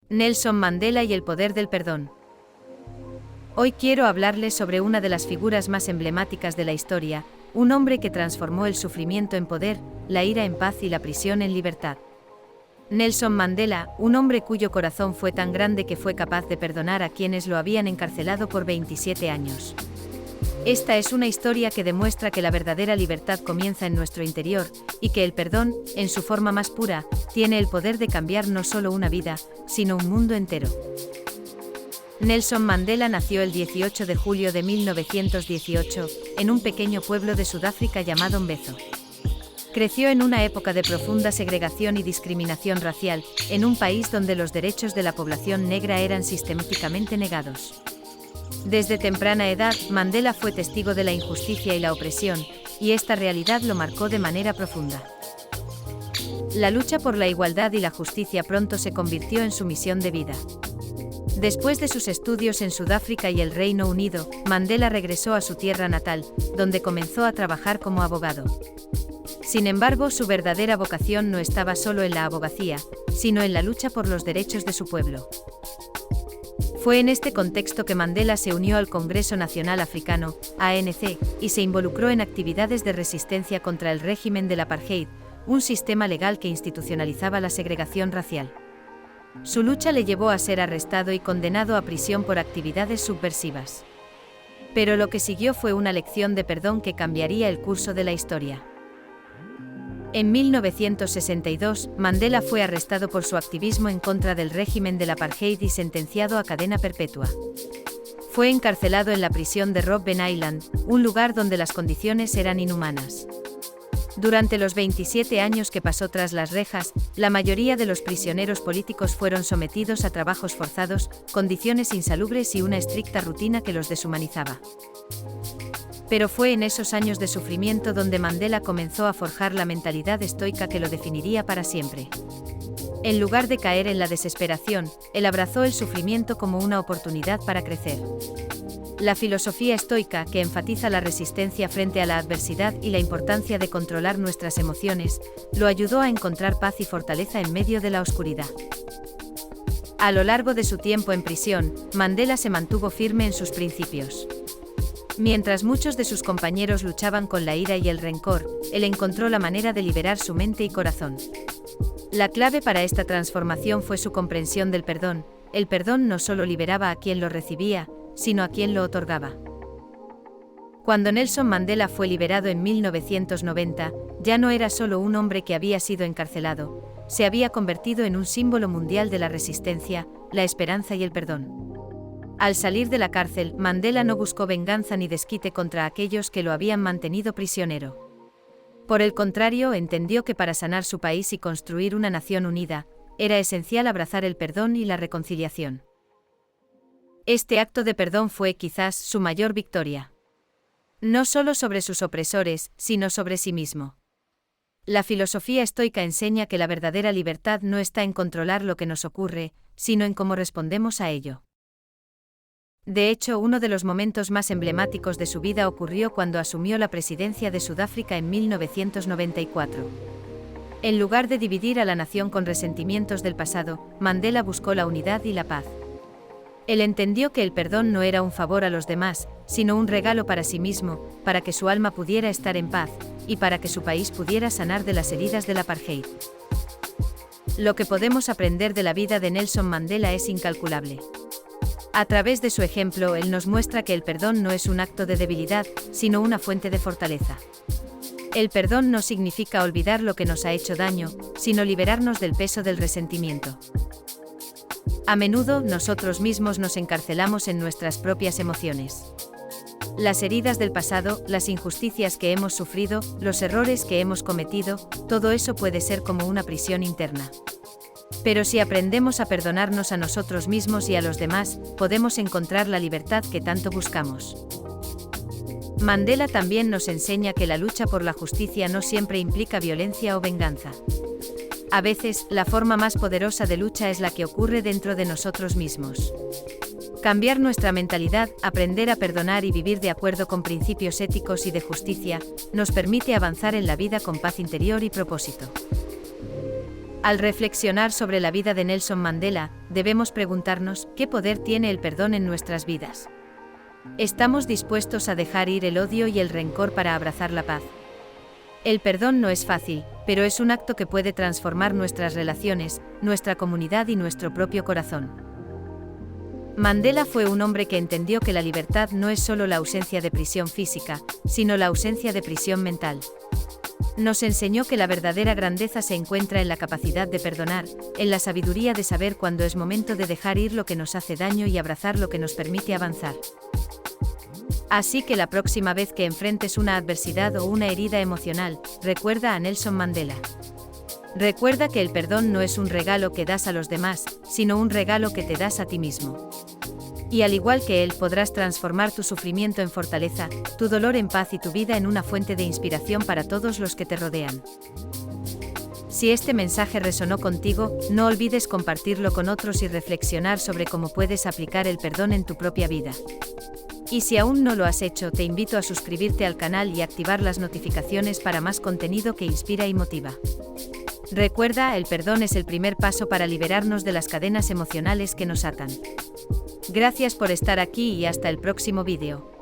Nelson Mandela y el poder del perdón. Hoy quiero hablarles sobre una de las figuras más emblemáticas de la historia, un hombre que transformó el sufrimiento en poder, la ira en paz y la prisión en libertad. Nelson Mandela, un hombre cuyo corazón fue tan grande que fue capaz de perdonar a quienes lo habían encarcelado por 27 años. Esta es una historia que demuestra que la verdadera libertad comienza en nuestro interior, y que el perdón, en su forma más pura, tiene el poder de cambiar no solo una vida, sino un mundo entero. Nelson Mandela nació el 18 de julio de 1918, en un pequeño pueblo de Sudáfrica llamado Mvezo. Creció en una época de profunda segregación y discriminación racial, en un país donde los derechos de la población negra eran sistemáticamente negados. Desde temprana edad, Mandela fue testigo de la injusticia y la opresión, y esta realidad lo marcó de manera profunda. La lucha por la igualdad y la justicia pronto se convirtió en su misión de vida. Después de sus estudios en Sudáfrica y el Reino Unido, Mandela regresó a su tierra natal, donde comenzó a trabajar como abogado. Sin embargo, su verdadera vocación no estaba solo en la abogacía, sino en la lucha por los derechos de su pueblo. Fue en este contexto que Mandela se unió al Congreso Nacional Africano, ANC, y se involucró en actividades de resistencia contra el régimen del apartheid, un sistema legal que institucionalizaba la segregación racial. Su lucha le llevó a ser arrestado y condenado a prisión por actividades subversivas. Pero lo que siguió fue una lección de perdón que cambiaría el curso de la historia. En 1962, Mandela fue arrestado por su activismo en contra del régimen del apartheid y sentenciado a cadena perpetua. Fue encarcelado en la prisión de Robben Island, un lugar donde las condiciones eran inhumanas. Durante los 27 años que pasó tras las rejas, la mayoría de los prisioneros políticos fueron sometidos a trabajos forzados, condiciones insalubres y una estricta rutina que los deshumanizaba. Pero fue en esos años de sufrimiento donde Mandela comenzó a forjar la mentalidad estoica que lo definiría para siempre. En lugar de caer en la desesperación, él abrazó el sufrimiento como una oportunidad para crecer. La filosofía estoica, que enfatiza la resistencia frente a la adversidad y la importancia de controlar nuestras emociones, lo ayudó a encontrar paz y fortaleza en medio de la oscuridad. A lo largo de su tiempo en prisión, Mandela se mantuvo firme en sus principios. Mientras muchos de sus compañeros luchaban con la ira y el rencor, él encontró la manera de liberar su mente y corazón. La clave para esta transformación fue su comprensión del perdón. El perdón no solo liberaba a quien lo recibía, sino a quien lo otorgaba. Cuando Nelson Mandela fue liberado en 1990, ya no era solo un hombre que había sido encarcelado, se había convertido en un símbolo mundial de la resistencia, la esperanza y el perdón. Al salir de la cárcel, Mandela no buscó venganza ni desquite contra aquellos que lo habían mantenido prisionero. Por el contrario, entendió que para sanar su país y construir una nación unida, era esencial abrazar el perdón y la reconciliación. Este acto de perdón fue quizás su mayor victoria. No solo sobre sus opresores, sino sobre sí mismo. La filosofía estoica enseña que la verdadera libertad no está en controlar lo que nos ocurre, sino en cómo respondemos a ello. De hecho, uno de los momentos más emblemáticos de su vida ocurrió cuando asumió la presidencia de Sudáfrica en 1994. En lugar de dividir a la nación con resentimientos del pasado, Mandela buscó la unidad y la paz. Él entendió que el perdón no era un favor a los demás, sino un regalo para sí mismo, para que su alma pudiera estar en paz, y para que su país pudiera sanar de las heridas del apartheid. Lo que podemos aprender de la vida de Nelson Mandela es incalculable. A través de su ejemplo, él nos muestra que el perdón no es un acto de debilidad, sino una fuente de fortaleza. El perdón no significa olvidar lo que nos ha hecho daño, sino liberarnos del peso del resentimiento. A menudo, nosotros mismos nos encarcelamos en nuestras propias emociones. Las heridas del pasado, las injusticias que hemos sufrido, los errores que hemos cometido, todo eso puede ser como una prisión interna. Pero si aprendemos a perdonarnos a nosotros mismos y a los demás, podemos encontrar la libertad que tanto buscamos. Mandela también nos enseña que la lucha por la justicia no siempre implica violencia o venganza. A veces, la forma más poderosa de lucha es la que ocurre dentro de nosotros mismos. Cambiar nuestra mentalidad, aprender a perdonar y vivir de acuerdo con principios éticos y de justicia, nos permite avanzar en la vida con paz interior y propósito. Al reflexionar sobre la vida de Nelson Mandela, debemos preguntarnos, ¿qué poder tiene el perdón en nuestras vidas? ¿Estamos dispuestos a dejar ir el odio y el rencor para abrazar la paz? El perdón no es fácil, pero es un acto que puede transformar nuestras relaciones, nuestra comunidad y nuestro propio corazón. Mandela fue un hombre que entendió que la libertad no es solo la ausencia de prisión física, sino la ausencia de prisión mental. Nos enseñó que la verdadera grandeza se encuentra en la capacidad de perdonar, en la sabiduría de saber cuándo es momento de dejar ir lo que nos hace daño y abrazar lo que nos permite avanzar. Así que la próxima vez que enfrentes una adversidad o una herida emocional, recuerda a Nelson Mandela. Recuerda que el perdón no es un regalo que das a los demás, sino un regalo que te das a ti mismo. Y al igual que él, podrás transformar tu sufrimiento en fortaleza, tu dolor en paz y tu vida en una fuente de inspiración para todos los que te rodean. Si este mensaje resonó contigo, no olvides compartirlo con otros y reflexionar sobre cómo puedes aplicar el perdón en tu propia vida. Y si aún no lo has hecho, te invito a suscribirte al canal y activar las notificaciones para más contenido que inspira y motiva. Recuerda, el perdón es el primer paso para liberarnos de las cadenas emocionales que nos atan. Gracias por estar aquí y hasta el próximo vídeo.